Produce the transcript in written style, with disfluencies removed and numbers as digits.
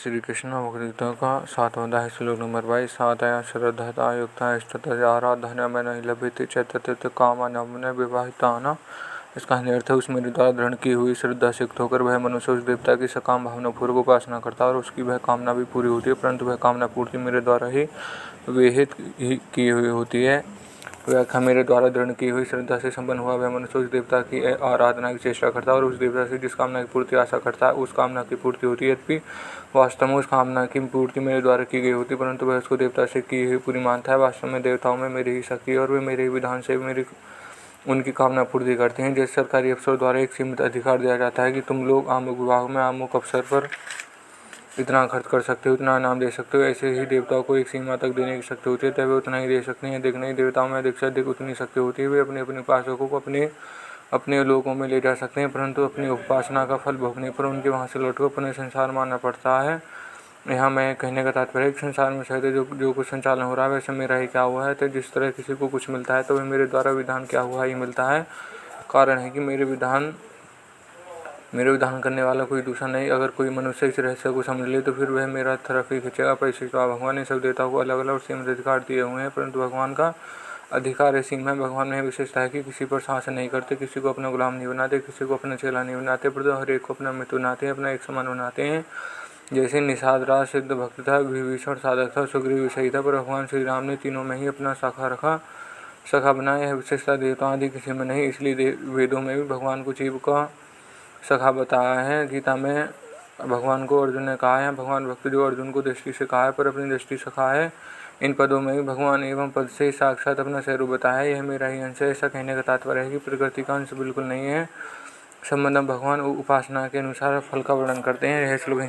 श्री कृष्ण भगवद्गीता का 7वां अध्याय श्लोक नंबर 22। साधया श्रद्धता युक्ता इष्टतया आराधना में नहीं लभ्यते चैतन्य कामना विवाहिताना। इसका अर्थ है, उस मेरे द्वारा दृढ़ की हुई श्रद्धा से युक्त होकर वह मनुष्य उस देवता की सकाम भावना पूर्वक उपासना करता है और उसकी वह कामना भी पूरी होती है, परंतु वह कामना पूर्ति मेरे द्वारा ही विहित की हुई होती है। व्याख्या: मेरे द्वारा दृढ़ की हुई श्रद्धा से संपन्न हुआ वह मनुष्य उस देवता की आराधना की चेष्टा करता है और उस देवता से जिस कामना की पूर्ति आशा करता है उस कामना की पूर्ति होती है। यद्यपि वास्तव में उस कामना की पूर्ति मेरे द्वारा की गई होती है, परंतु वह उसको देवता से की हुई पूरी मानता है। वास्तव में देवताओं में मेरी ही शक्ति है और वे मेरे ही विधान से उनकी कामना पूर्ति करते हैं। जैसे सरकारी अफसर द्वारा एक सीमित अधिकार दिया जाता है कि तुम लोग अमुक विभाग में अमुक अवसर पर इतना खर्च कर सकते हो, इतना इनाम दे सकते हो, ऐसे ही देवताओं को एक सीमा तक देने की शक्ति होती है, तब वे उतना ही दे सकते हैं। अधिक नहीं, देवताओं में अधिक से अधिक उतनी शक्ति होती है। वे अपने अपने उपासकों को अपने लोकों में ले जा सकते हैं, परंतु अपनी उपासना का फल भोगने पर उनके वहाँ से लौटकर अपने संसार में आना पड़ता है। यहाँ मैं कहने का तात्पर्य है कि संसार में शायद जो कुछ संचालन हो रहा है वैसे मेरा ही क्या हुआ है। तो जिस तरह किसी को कुछ मिलता है तो वह मेरे द्वारा विधान क्या हुआ ही मिलता है। कारण है कि मेरे विधान करने वाला कोई दूसरा नहीं। अगर कोई मनुष्य इस रहस्य को समझ ले तो फिर वह मेरा तरफ ही खींचेगा। परिशिष्ट भगवान ने सब देवताओं को अलग अलग और सीमित अधिकार दिए हुए हैं, परंतु भगवान का अधिकार सीमा है। भगवान में विशेषता है कि किसी पर शासन नहीं करते, किसी को अपना गुलाम नहीं बनाते, किसी को अपना चेला नहीं बनाते, परंतु हर एक को अपना मित्र बनाते हैं, अपना एक समान बनाते हैं। जैसे निषाद राज सिद्ध भक्त था, विभीषण साधक था, सुग्रीव विषयी था, पर भगवान श्री राम ने तीनों में ही अपना सखा बनाया। यह विशेषता देवताओं आदि किसी में नहीं, इसलिए वेदों में भी भगवान को जीव का सखा बताया है। गीता में भगवान को अर्जुन ने कहा है, भगवान भक्त जो अर्जुन को दृष्टि से कहा है पर अपनी दृष्टि सखा है। इन पदों में भी भगवान एवं पद से साक्षात अपना स्वरूप बताया है। यह मेरा ही अंश है। ऐसा कहने का तात्पर्य है कि प्रकृति का अंश बिल्कुल नहीं है। संबंध भगवान उपासना के अनुसार फल का वर्णन करते हैं। यह श्लोक